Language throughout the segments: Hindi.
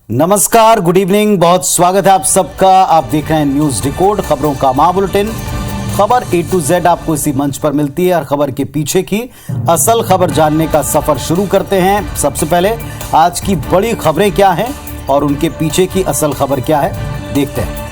नमस्कार, गुड इवनिंग, बहुत स्वागत है आप सबका। आप देख रहे हैं न्यूज डिकोड, खबरों का महाबुलेटिन। खबर A to Z आपको इसी मंच पर मिलती है और खबर के पीछे की असल खबर जानने का सफर शुरू करते हैं। सबसे पहले आज की बड़ी खबरें क्या हैं और उनके पीछे की असल खबर क्या है, देखते हैं।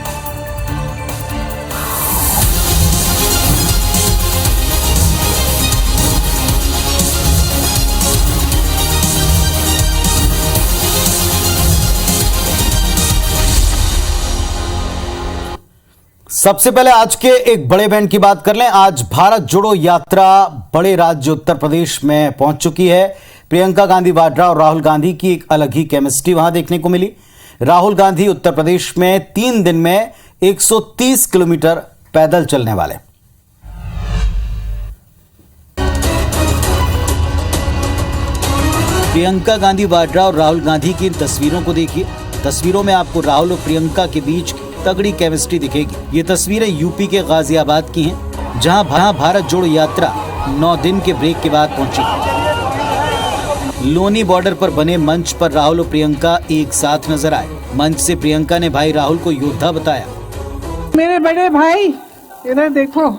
सबसे पहले आज के एक बड़े बैंड की बात कर लें। आज भारत जोड़ो यात्रा बड़े राज्य उत्तर प्रदेश में पहुंच चुकी है। प्रियंका गांधी वाड्रा और राहुल गांधी की एक अलग ही केमिस्ट्री वहां देखने को मिली। राहुल गांधी उत्तर प्रदेश में 3 दिन में 130 किलोमीटर पैदल चलने वाले। प्रियंका गांधी वाड्रा और राहुल गांधी की इन तस्वीरों को देखिए। तस्वीरों में आपको राहुल और प्रियंका के बीच तगड़ी केमिस्ट्री दिखेगी। ये तस्वीरें यूपी के गाजियाबाद की हैं, जहां भारत जोड़ो यात्रा 9 दिन के ब्रेक के बाद पहुंची। लोनी बॉर्डर पर बने मंच पर राहुल और प्रियंका एक साथ नजर आए। मंच से प्रियंका ने भाई राहुल को योद्धा बताया। मेरे बड़े भाई, इधर देखो,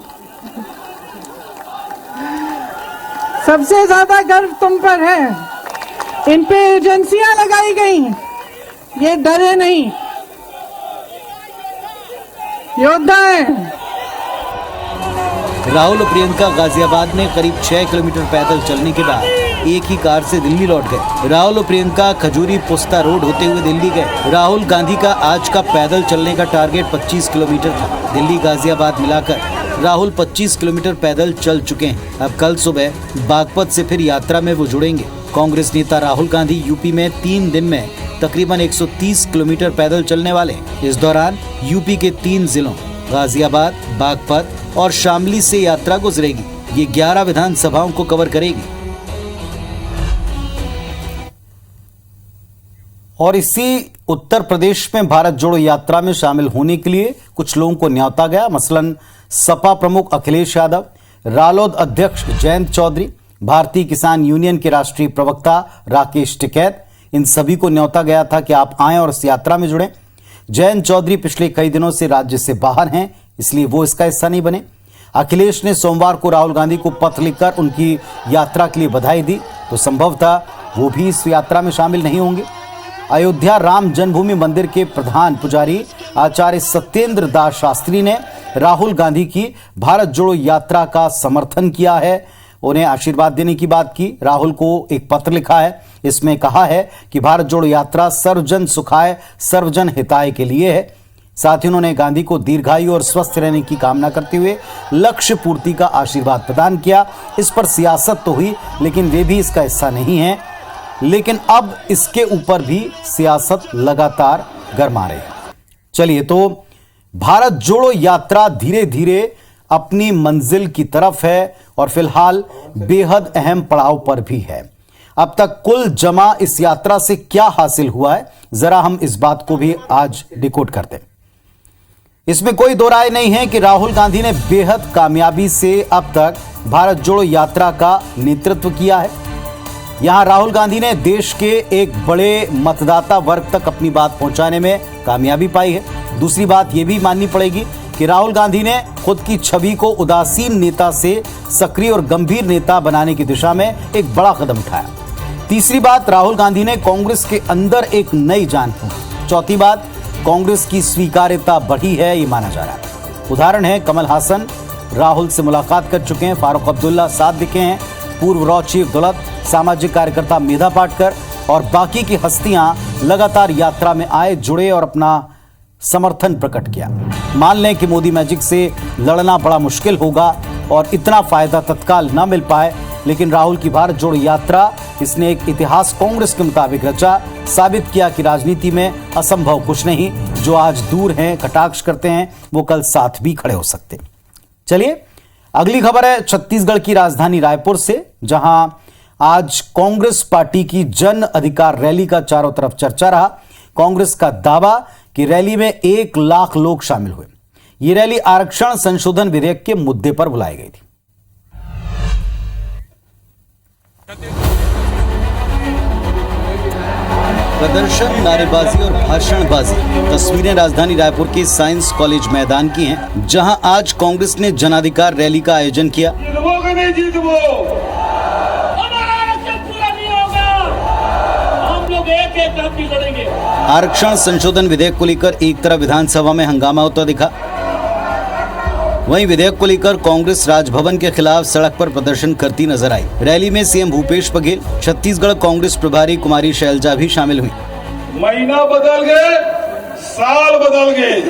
सबसे ज्यादा गर्व तुम पर है। इन पे एजेंसियां लगाई गई, ये डरे नहीं, योद्धा है। राहुल और प्रियंका गाजियाबाद में करीब 6 किलोमीटर पैदल चलने के बाद एक ही कार से दिल्ली लौट गए। राहुल और प्रियंका खजूरी पुस्ता रोड होते हुए दिल्ली गए। राहुल गांधी का आज का पैदल चलने का टारगेट 25 किलोमीटर था। दिल्ली गाजियाबाद मिलाकर राहुल 25 किलोमीटर पैदल चल चुके हैं। अब कल सुबह बागपत से फिर यात्रा में वो जुड़ेंगे। कांग्रेस नेता राहुल गांधी यूपी में 3 दिन में तकरीबन 130 किलोमीटर पैदल चलने वाले हैं। इस दौरान यूपी के 3 जिलों गाजियाबाद, बागपत और शामली से यात्रा गुजरेगी। ये 11 विधानसभाओं को कवर करेगी। और इसी उत्तर प्रदेश में भारत जोड़ो यात्रा में शामिल होने के लिए कुछ लोगों को न्यौता गया। मसलन सपा प्रमुख अखिलेश यादव, रालोद अध्यक्ष जयंत चौधरी, भारतीय किसान यूनियन के राष्ट्रीय प्रवक्ता राकेश टिकैत, इन सभी को न्यौता गया था कि आप आएं और इस यात्रा में जुड़ें। जयंत चौधरी पिछले कई दिनों से राज्य से बाहर हैं, इसलिए वो इसका हिस्सा नहीं बने। अखिलेश ने सोमवार को राहुल गांधी को पत्र लिखकर उनकी यात्रा के लिए बधाई दी, तो संभवतः वो भी इस यात्रा में शामिल नहीं होंगे। अयोध्या राम जन्मभूमि मंदिर के प्रधान पुजारी आचार्य सत्येंद्र दास शास्त्री ने राहुल गांधी की भारत जोड़ो यात्रा का समर्थन किया है, उन्हें आशीर्वाद देने की बात की। राहुल को एक पत्र लिखा है, इसमें कहा है कि भारत जोड़ो यात्रा सर्वजन सुखाय सर्वजन हिताय के लिए है। साथ ही उन्होंने गांधी को दीर्घायु और स्वस्थ रहने की कामना करते हुए लक्ष्य पूर्ति का आशीर्वाद प्रदान किया। इस पर सियासत तो हुई, लेकिन वे भी इसका हिस्सा नहीं है। लेकिन अब इसके ऊपर भी सियासत लगातार गरमा रही है। चलिए, तो भारत जोड़ो यात्रा धीरे धीरे अपनी मंजिल की तरफ है और फिलहाल बेहद अहम पड़ाव पर भी है। अब तक कुल जमा इस यात्रा से क्या हासिल हुआ है, जरा हम इस बात को भी आज डिकोड करते हैं। इसमें कोई दो राय नहीं है कि राहुल गांधी ने बेहद कामयाबी से अब तक भारत जोड़ो यात्रा का नेतृत्व किया है। यहां राहुल गांधी ने देश के एक बड़े मतदाता वर्ग तक अपनी बात पहुंचाने में कामयाबी पाई है। दूसरी बात यह भी माननी पड़ेगी कि राहुल गांधी ने खुद की छवि को उदासीन नेता से सक्रिय और गंभीर नेता बनाने की दिशा में एक बड़ा कदम उठाया। तीसरी बात, राहुल गांधी ने कांग्रेस के अंदर एक नई जान फूंकी। चौथी बात, कांग्रेस की स्वीकार्यता बढ़ी है, ये माना जा रहा है। उदाहरण है, कमल हासन राहुल से मुलाकात कर चुके हैं, फारूक अब्दुल्ला साथ दिखे हैं, पूर्व रॉ चीफ दौलत, सामाजिक कार्यकर्ता मेधा पाटकर और बाकी की हस्तियां लगातार यात्रा में आए, जुड़े और अपना समर्थन प्रकट किया। मान लें कि मोदी मैजिक से लड़ना बड़ा मुश्किल होगा और इतना फायदा तत्काल न मिल पाए, लेकिन राहुल की भारत जोड़ो यात्रा, इसने एक इतिहास कांग्रेस के मुताबिक रचा, साबित किया कि राजनीति में असंभव कुछ नहीं। जो आज दूर हैं, कटाक्ष करते हैं, वो कल साथ भी खड़े हो सकते। चलिए, अगली खबर है छत्तीसगढ़ की राजधानी रायपुर से, जहां आज कांग्रेस पार्टी की जन अधिकार रैली का चारों तरफ चर्चा रहा। कांग्रेस का दावा कि रैली में 1 लाख लोग शामिल हुए। ये रैली आरक्षण संशोधन विधेयक के मुद्दे पर बुलाई गई थी। प्रदर्शन, नारेबाजी और भाषणबाजी। तस्वीरें राजधानी रायपुर के साइंस कॉलेज मैदान की हैं, जहां आज कांग्रेस ने जनाधिकार रैली का आयोजन किया। जीतोगे नहीं जीतबो, हमारा आरक्षण पूरा नहीं होगा, हम लोग एक एक करके लड़ेंगे। आरक्षण संशोधन विधेयक को लेकर एक तरफ विधानसभा में हंगामा होता दिखा, वहीं विधेयक को लेकर कांग्रेस राजभवन के खिलाफ सड़क पर प्रदर्शन करती नजर आई। रैली में सीएम भूपेश बघेल, छत्तीसगढ़ कांग्रेस प्रभारी कुमारी शैलजा भी शामिल हुई। महीना बदल गए, साल बदल गए।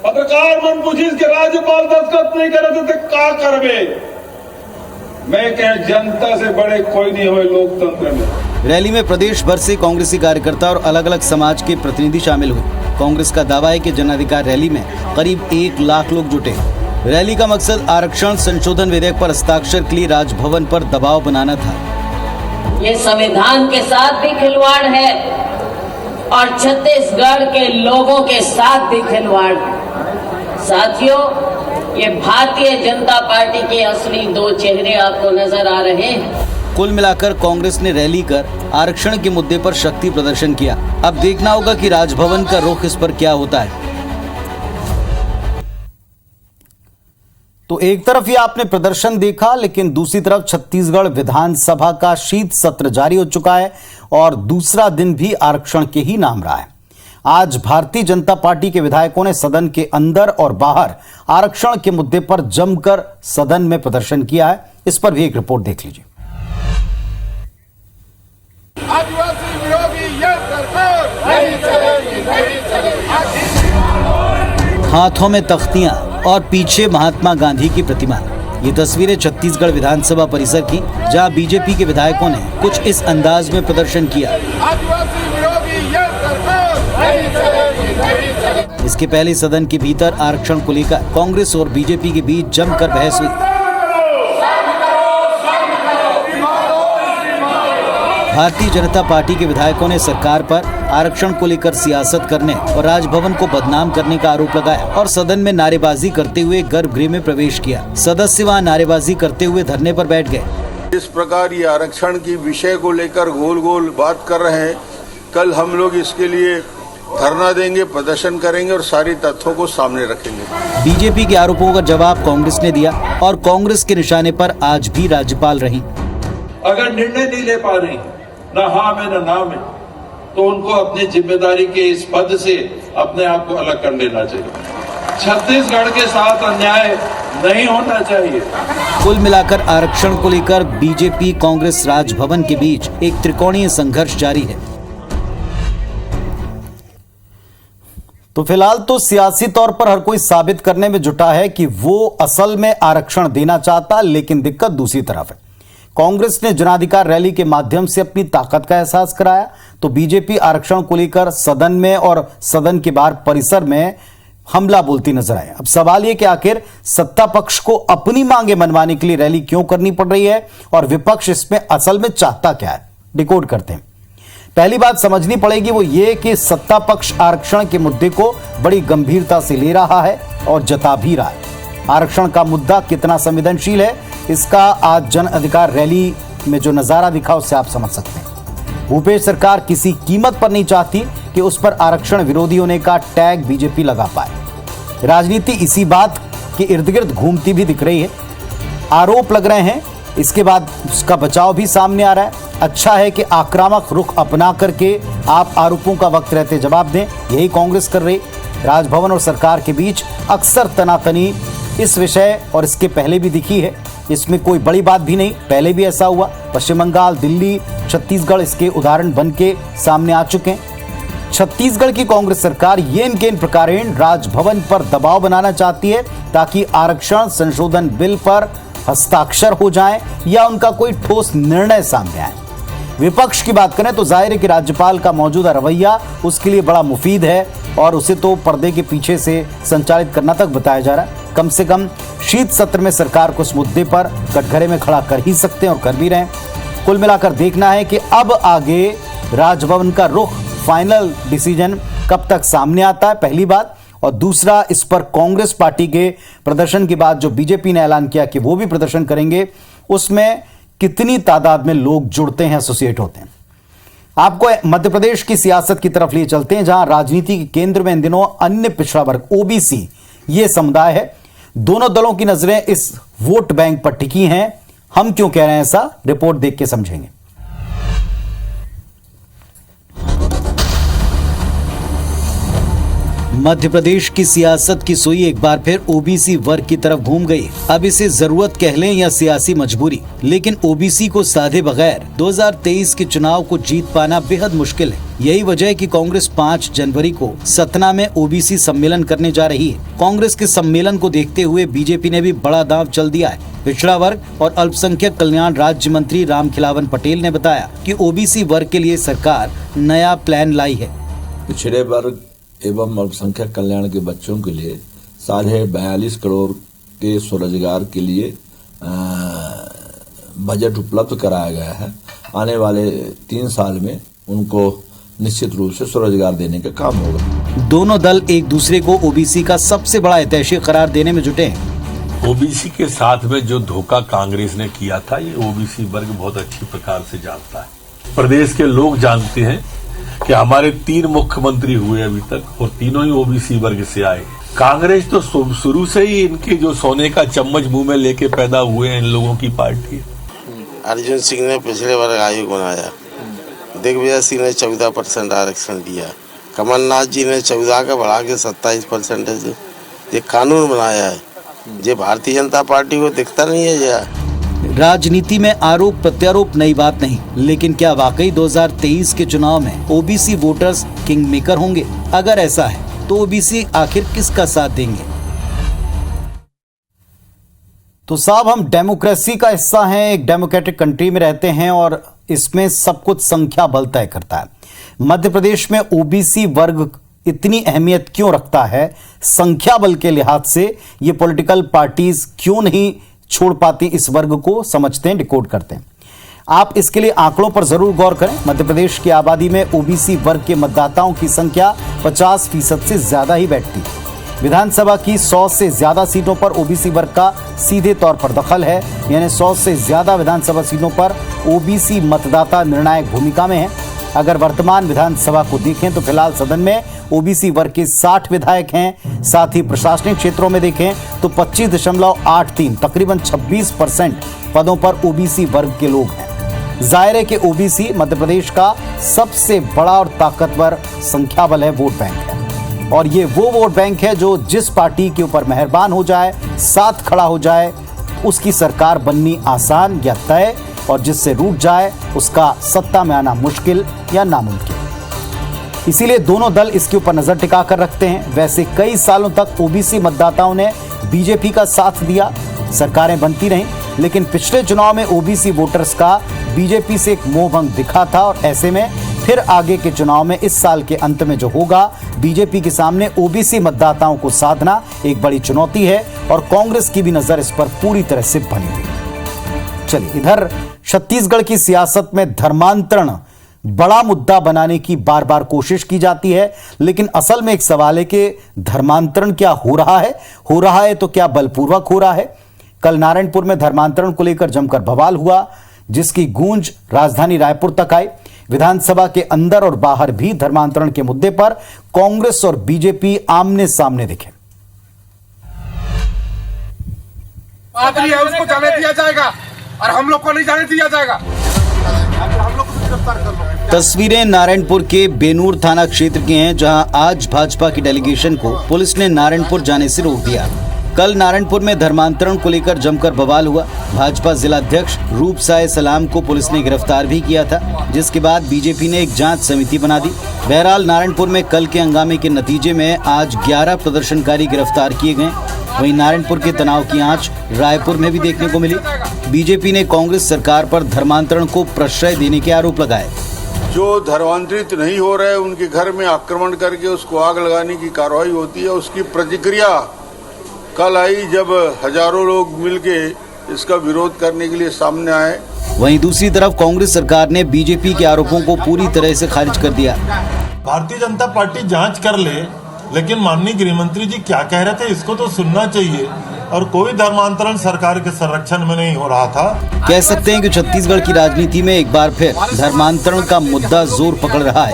पत्रकार मन पूछिस के राज्यपाल दस्तखत नहीं करे तो का करबे। मैं कह जनता से बड़े कोई नहीं हुए लोकतंत्र में। रैली में प्रदेश भर से कांग्रेसी कार्यकर्ता और अलग अलग समाज के प्रतिनिधि शामिल हुए। कांग्रेस का दावा है कि जनाधिकार रैली में करीब 1 लाख लोग जुटे। रैली का मकसद आरक्षण संशोधन विधेयक पर हस्ताक्षर के लिए राजभवन पर दबाव बनाना था। ये संविधान के साथ भी खिलवाड़ है और छत्तीसगढ़ के लोगों के साथ भी खिलवाड़ है। साथियों, ये भारतीय जनता पार्टी के असली 2 चेहरे आपको नजर आ रहे हैं। कुल मिलाकर कांग्रेस ने रैली कर आरक्षण के मुद्दे पर शक्ति प्रदर्शन किया। अब देखना होगा कि राजभवन का रुख इस पर क्या होता है। तो एक तरफ ये आपने प्रदर्शन देखा, लेकिन दूसरी तरफ छत्तीसगढ़ विधानसभा का शीत सत्र जारी हो चुका है और दूसरा दिन भी आरक्षण के ही नाम रहा है। आज भारतीय जनता पार्टी के विधायकों ने सदन के अंदर और बाहर आरक्षण के मुद्दे पर जमकर सदन में प्रदर्शन किया है। इस पर भी एक रिपोर्ट देख लीजिए। आदिवासी विरोधी ये सरकार नहीं चलेगी, नहीं चलेगी। हाथों में तख्तियां और पीछे महात्मा गांधी की प्रतिमा। ये तस्वीरें छत्तीसगढ़ विधानसभा परिसर की, जहां बीजेपी के विधायकों ने कुछ इस अंदाज में प्रदर्शन किया। आदिवासी विरोधी ये सरकार नहीं चलेगी, नहीं चलेगी। इसके पहले सदन के भीतर आरक्षण को लेकर कांग्रेस और बीजेपी के बीच जमकर बहस हुई। भारतीय जनता पार्टी के विधायकों ने सरकार पर आरक्षण को लेकर सियासत करने और राजभवन को बदनाम करने का आरोप लगाया और सदन में नारेबाजी करते हुए गर्भगृह में प्रवेश किया। सदस्य वहां नारेबाजी करते हुए धरने पर बैठ गए। इस प्रकार ये आरक्षण की विषय को लेकर गोल गोल बात कर रहे हैं। कल हम लोग इसके लिए धरना देंगे, प्रदर्शन करेंगे और सारी तथ्यों को सामने रखेंगे। बीजेपी के आरोपों का जवाब कांग्रेस ने दिया और कांग्रेस के निशाने पर आज भी राज्यपाल रही। अगर निर्णय नहीं ले पा रही, न हाँ में न ना में, तो उनको अपनी जिम्मेदारी के इस पद से अपने आप को अलग कर लेना चाहिए। छत्तीसगढ़ के साथ अन्याय नहीं होना चाहिए। कुल मिलाकर आरक्षण को लेकर बीजेपी कांग्रेस राजभवन के बीच एक त्रिकोणीय संघर्ष जारी है। तो फिलहाल तो सियासी तौर पर हर कोई साबित करने में जुटा है कि वो असल में आरक्षण देना चाहता, लेकिन दिक्कत दूसरी तरफ है। कांग्रेस ने जनाधिकार रैली के माध्यम से अपनी ताकत का एहसास कराया, तो बीजेपी आरक्षण को लेकर सदन में और सदन के बाहर परिसर में हमला बोलती नजर आए। अब सवाल यह कि आखिर सत्ता पक्ष को अपनी मांगे मनवाने के लिए रैली क्यों करनी पड़ रही है और विपक्ष इसमें असल में चाहता क्या है, डिकोड करते हैं। पहली बात समझनी पड़ेगी वो ये कि सत्ता पक्ष आरक्षण के मुद्दे को बड़ी गंभीरता से ले रहा है और जता भी रहा है। आरक्षण का मुद्दा कितना संवेदनशील है, इसका आज जन अधिकार रैली में जो नजारा दिखा उससे आप समझ सकते हैं। भूपेश सरकार किसी कीमत पर नहीं चाहती कि उस पर आरक्षण विरोधी होने का टैग बीजेपी लगा पाए। राजनीति इसी बात के इर्द गिर्द घूमती भी दिख रही है। आरोप लग रहे हैं, इसके बाद उसका बचाव भी सामने आ रहा है। अच्छा है कि आक्रामक रुख अपना करके आप आरोपों का वक्त रहते जवाब दें, यही कांग्रेस कर रही। राजभवन और सरकार के बीच अक्सर तनातनी इस विषय और इसके पहले भी दिखी है। इसमें कोई बड़ी बात भी नहीं, पहले भी ऐसा हुआ। पश्चिम बंगाल, दिल्ली, छत्तीसगढ़ इसके उदाहरण बन के सामने आ चुके हैं। छत्तीसगढ़ की कांग्रेस सरकार येन केन प्रकारेण राजभवन पर दबाव बनाना चाहती है ताकि आरक्षण संशोधन बिल पर हस्ताक्षर हो जाए या उनका कोई ठोस निर्णय सामने आए। विपक्ष की बात करें तो जाहिर है कि राज्यपाल का मौजूदा रवैया उसके लिए बड़ा मुफीद है और उसे तो पर्दे के पीछे से संचालित करना तक बताया जा रहा है। कम से कम शीत सत्र में सरकार को इस मुद्दे पर कटघरे में खड़ा कर ही सकते हैं और कर भी रहे हैं। कुल मिलाकर देखना है कि अब आगे राजभवन का रुख, फाइनल डिसीजन कब तक सामने आता है, पहली बात। और दूसरा, इस पर कांग्रेस पार्टी के प्रदर्शन के बाद जो बीजेपी ने ऐलान किया कि वो भी प्रदर्शन करेंगे, उसमें कितनी तादाद में लोग जुड़ते हैं, एसोसिएट होते हैं। आपको मध्य प्रदेश की सियासत की तरफ लिए चलते हैं, जहां राजनीति के केंद्र में इन दिनों अन्य पिछड़ा वर्ग ओबीसी ये समुदाय है। दोनों दलों की नजरें इस वोट बैंक पर टिकी हैं। हम क्यों कह रहे हैं ऐसा, रिपोर्ट देख के समझेंगे। मध्य प्रदेश की सियासत की सुई एक बार फिर ओबीसी वर्ग की तरफ घूम गई। अब इसे जरूरत कह लें या सियासी मजबूरी, लेकिन ओबीसी को साधे बगैर 2023 के चुनाव को जीत पाना बेहद मुश्किल है। यही वजह है कि कांग्रेस 5 जनवरी को सतना में ओबीसी सम्मेलन करने जा रही है। कांग्रेस के सम्मेलन को देखते हुए बीजेपी ने भी बड़ा दांव चल दिया है। पिछड़ा वर्ग और अल्पसंख्यक कल्याण राज्य मंत्री रामखिलावन पटेल ने बताया कि ओबीसी वर्ग के लिए सरकार नया प्लान लाई है। पिछड़े वर्ग एवं अल्पसंख्यक कल्याण के बच्चों के लिए 42.5 करोड़ के स्वरोजगार के लिए बजट उपलब्ध कराया गया है। आने वाले 3 साल में उनको निश्चित रूप से स्वरोजगार देने का काम होगा। दोनों दल एक दूसरे को ओबीसी का सबसे बड़ा ऐतिहासिक करार देने में जुटे हैं। ओबीसी के साथ में जो धोखा कांग्रेस ने किया था, ये ओबीसी वर्ग बहुत अच्छी प्रकार से जानता है। प्रदेश के लोग जानते हैं कि हमारे 3 मुख्यमंत्री हुए अभी तक और तीनों ही ओबीसी वर्ग से आए। कांग्रेस तो शुरू से ही इनके जो सोने का चम्मच मुंह में लेके पैदा हुए हैं इन लोगों की पार्टी। अर्जुन सिंह ने पिछड़े वर्ग आयोग बनाया, दिग्विजय सिंह ने 14% आरक्षण दिया, कमलनाथ जी ने 14 का बढ़ा के 27% ये कानून बनाया है। ये भारतीय जनता पार्टी को दिखता नहीं है। यह राजनीति में आरोप प्रत्यारोप नई बात नहीं, लेकिन क्या वाकई 2023 के चुनाव में ओबीसी वोटर्स किंग मेकर होंगे? अगर ऐसा है तो ओबीसी आखिर किसका साथ देंगे? तो साहब, हम डेमोक्रेसी का हिस्सा हैं, एक डेमोक्रेटिक कंट्री में रहते हैं और इसमें सब कुछ संख्या बल तय करता है। मध्य प्रदेश में ओबीसी वर्ग इतनी अहमियत क्यों रखता है? संख्या बल के लिहाज से ये पॉलिटिकल पार्टीज क्यों नहीं छोड़ पाती इस वर्ग को? समझते हैं, डिकोड करते हैं। आप इसके लिए आंकड़ों पर जरूर गौर करें। मध्य प्रदेश की आबादी में ओबीसी वर्ग के मतदाताओं की संख्या 50% से ज्यादा ही बैठती है। विधानसभा की 100 से ज्यादा सीटों पर ओबीसी वर्ग का सीधे तौर पर दखल है, यानी 100 से ज्यादा विधानसभा सीटों पर ओबीसी मतदाता निर्णायक भूमिका में है। अगर वर्तमान विधानसभा को देखें तो फिलहाल सदन में ओबीसी वर्ग के 60 विधायक हैं। साथ ही प्रशासनिक क्षेत्रों में देखें तो 25.83 तकरीबन 26% पदों पर ओबीसी वर्ग के लोग हैं। जाहिर है कि ओबीसी मध्य प्रदेश का सबसे बड़ा और ताकतवर संख्या बल है, वोट बैंक है। और ये वो वोट बैंक है जो जिस पार्टी के ऊपर मेहरबान हो जाए, साथ खड़ा हो जाए, उसकी सरकार बननी आसान या तय, और जिससे रूठ जाए उसका सत्ता में आना मुश्किल या नामुमकिन। इसीलिए दोनों दल इसके ऊपर नजर टिका कर रखते हैं। वैसे कई सालों तक ओबीसी मतदाताओं ने बीजेपी का साथ दिया, सरकारें बनती रहीं, लेकिन पिछले चुनाव में ओबीसी वोटर्स का बीजेपी से एक मोहभंग दिखा था। और ऐसे में फिर आगे के चुनाव में इस साल के अंत में जो होगा, बीजेपी के सामने ओबीसी मतदाताओं को साधना एक बड़ी चुनौती है और कांग्रेस की भी नजर इस पर पूरी तरह से बनी हुई है। चलिए, इधर छत्तीसगढ़ की सियासत में धर्मांतरण बड़ा मुद्दा बनाने की बार बार कोशिश की जाती है, लेकिन असल में एक सवाल है कि धर्मांतरण क्या हो रहा है? हो रहा है तो क्या बलपूर्वक हो रहा है? कल नारायणपुर में धर्मांतरण को लेकर जमकर बवाल हुआ, जिसकी गूंज राजधानी रायपुर तक आई। विधानसभा के अंदर और बाहर भी धर्मांतरण के मुद्दे पर कांग्रेस और बीजेपी आमने सामने दिखे। आदमी है, उसको जाने दिया जाएगा और हम लोग को नहीं जाने दिया जाएगा। हम लोग को गिरफ्तार कर लो। तस्वीरें नारायणपुर के बेनूर थाना क्षेत्र की हैं, जहां आज भाजपा की डेलीगेशन को पुलिस ने नारायणपुर जाने से रोक दिया। कल नारायणपुर में धर्मांतरण को लेकर जमकर बवाल हुआ। भाजपा जिलाध्यक्ष रूप साय सलाम को पुलिस ने गिरफ्तार भी किया था, जिसके बाद बीजेपी ने एक जांच समिति बना दी। बहरहाल नारायणपुर में कल के हंगामे के नतीजे में आज 11 प्रदर्शनकारी गिरफ्तार किए गए। वहीं नारायणपुर के तनाव की आंच रायपुर में भी देखने को मिली। बीजेपी ने कांग्रेस सरकार पर धर्मांतरण को प्रश्रय देने के आरोप लगाए। जो धर्मांतरित नहीं हो रहे उनके घर में आक्रमण करके उसको आग लगाने की कार्रवाई होती है, उसकी प्रतिक्रिया कल आई जब हजारों लोग मिलके इसका विरोध करने के लिए सामने आए। वहीं दूसरी तरफ कांग्रेस सरकार ने बीजेपी के आरोपों को पूरी तरह से खारिज कर दिया। भारतीय जनता पार्टी जांच कर ले लेकिन माननीय गृहमंत्री जी क्या कह रहे थे इसको तो सुनना चाहिए, और कोई धर्मांतरण सरकार के संरक्षण में नहीं हो रहा था। कह सकते हैं कि छत्तीसगढ़ की राजनीति में एक बार फिर धर्मांतरण का मुद्दा जोर पकड़ रहा है।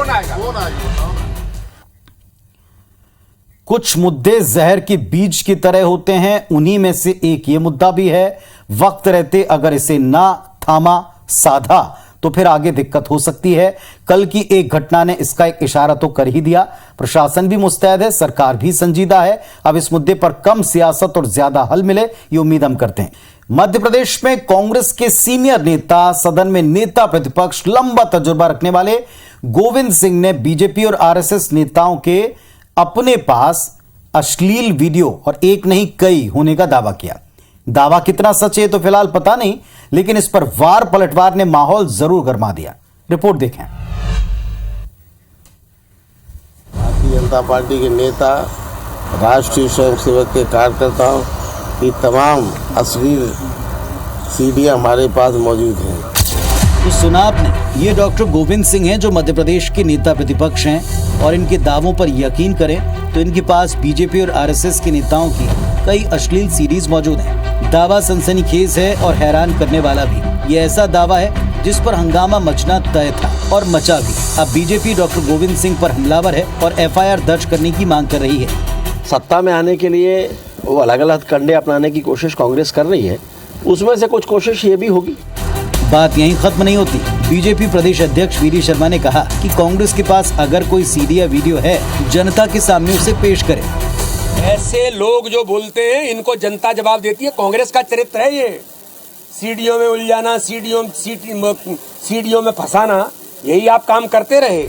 कुछ मुद्दे जहर के बीज की तरह होते हैं, उन्हीं में से एक ये मुद्दा भी है। वक्त रहते अगर इसे ना थामा साधा तो फिर आगे दिक्कत हो सकती है। कल की एक घटना ने इसका एक इशारा तो कर ही दिया। प्रशासन भी मुस्तैद है, सरकार भी संजीदा है। अब इस मुद्दे पर कम सियासत और ज्यादा हल मिले, ये उम्मीद हम करते हैं। मध्य प्रदेश में कांग्रेस के सीनियर नेता, सदन में नेता प्रतिपक्ष, लंबा तजुर्बा रखने वाले गोविंद सिंह ने बीजेपी और आरएसएस नेताओं के अपने पास अश्लील वीडियो और एक नहीं कई होने का दावा किया। दावा कितना सच है तो फिलहाल पता नहीं, लेकिन इस पर वार पलटवार ने माहौल जरूर गरमा दिया। रिपोर्ट देखें। भारतीय जनता पार्टी के नेता, राष्ट्रीय स्वयंसेवक के कार्यकर्ताओं की तमाम अश्लील सीडियां हमारे पास मौजूद हैं। तो सुना आपने, ये डॉक्टर गोविंद सिंह हैं जो मध्य प्रदेश के नेता प्रतिपक्ष हैं, और इनके दावों पर यकीन करें तो इनके पास बीजेपी और आरएसएस के नेताओं की कई अश्लील सीरीज मौजूद हैं। दावा सनसनीखेज है और हैरान करने वाला भी। ये ऐसा दावा है जिस पर हंगामा मचना तय था और मचा भी। अब बीजेपी डॉक्टर गोविंद सिंह पर हमलावर है और एफआईआर दर्ज करने की मांग कर रही है। सत्ता में आने के लिए वो अलग अलग कंडे अपनाने की कोशिश कांग्रेस कर रही है, उसमें से कुछ कोशिश ये भी होगी। बात यहीं खत्म नहीं होती। बीजेपी प्रदेश अध्यक्ष वीडी शर्मा ने कहा कि कांग्रेस के पास अगर कोई सीडी या वीडियो है, जनता के सामने उसे पेश करे। ऐसे लोग जो बोलते हैं इनको जनता जवाब देती है। कांग्रेस का चरित्र है ये, सीडीओ में उलझाना, सीडीओ में फंसाना, यही आप काम करते रहे।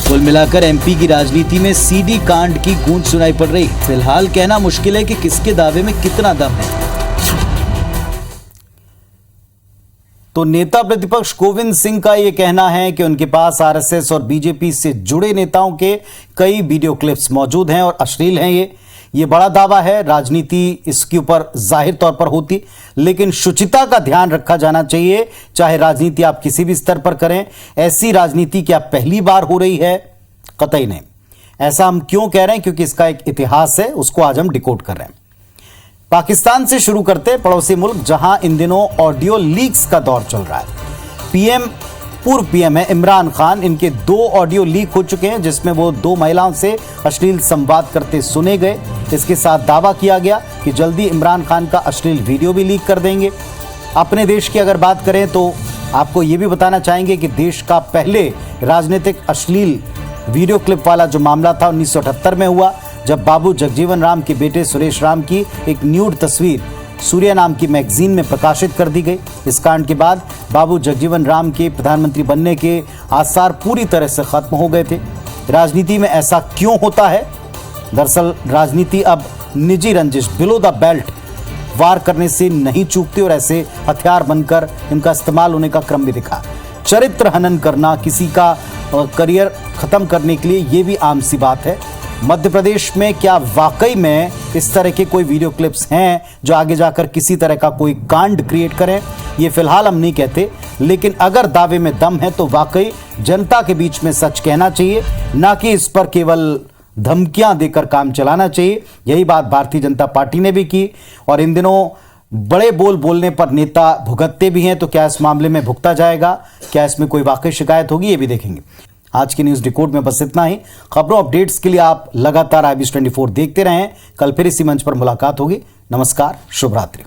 कुल मिलाकर एमपी की राजनीति में सीडी कांड की गूंज सुनाई पड़ रही। फिलहाल कहना मुश्किल है कि किसके दावे में कितना दम है। तो नेता प्रतिपक्ष गोविंद सिंह का यह कहना है कि उनके पास आरएसएस और बीजेपी से जुड़े नेताओं के कई वीडियो क्लिप्स मौजूद हैं और अश्लील हैं। ये बड़ा दावा है। राजनीति इसके ऊपर जाहिर तौर पर होती, लेकिन शुचिता का ध्यान रखा जाना चाहिए। चाहे राजनीति आप किसी भी स्तर पर करें, ऐसी राजनीति क्या पहली बार हो रही है? कतई नहीं। ऐसा हम क्यों कह रहे हैं? क्योंकि इसका एक इतिहास है, उसको आज हम डिकोड कर रहे हैं। पाकिस्तान से शुरू करते, पड़ोसी मुल्क जहां इन दिनों ऑडियो लीक्स का दौर चल रहा है। पूर्व पीएम है इमरान खान, इनके 2 ऑडियो लीक हो चुके हैं जिसमें वो 2 महिलाओं से अश्लील संवाद करते सुने गए। इसके साथ दावा किया गया कि जल्दी इमरान खान का अश्लील वीडियो भी लीक कर देंगे। अपने देश की अगर बात करें तो आपको ये भी बताना चाहेंगे कि देश का पहले राजनीतिक अश्लील वीडियो क्लिप वाला जो मामला था 1978 में हुआ, जब बाबू जगजीवन राम के बेटे सुरेश राम की एक न्यूड तस्वीर सूर्य नाम की मैगजीन में प्रकाशित कर दी गई। इस कांड के बाद बाबू जगजीवन राम के प्रधानमंत्री बनने के आसार पूरी तरह से खत्म हो गए थे। राजनीति में ऐसा क्यों होता है? दरअसल राजनीति अब निजी रंजिश, बिलो द बेल्ट वार करने से नहीं चूकती और ऐसे हथियार बनकर इनका इस्तेमाल होने का क्रम भी दिखा। चरित्र हनन करना, किसी का करियर खत्म करने के लिए, ये भी आम सी बात है। मध्य प्रदेश में क्या वाकई में इस तरह के कोई वीडियो क्लिप्स हैं जो आगे जाकर किसी तरह का कोई कांड क्रिएट करें? ये फिलहाल हम नहीं कहते, लेकिन अगर दावे में दम है तो वाकई जनता के बीच में सच कहना चाहिए, ना कि इस पर केवल धमकियां देकर काम चलाना चाहिए। यही बात भारतीय जनता पार्टी ने भी की, और इन दिनों बड़े बोल बोलने पर नेता भुगतते भी हैं। तो क्या इस मामले में भुगता जाएगा? क्या इसमें कोई वाकई शिकायत होगी? ये भी देखेंगे। आज की न्यूज डिकोड में बस इतना ही। खबरों अपडेट्स के लिए आप लगातार IBS 24 देखते रहें। कल फिर इसी मंच पर मुलाकात होगी। नमस्कार, शुभ रात्रि।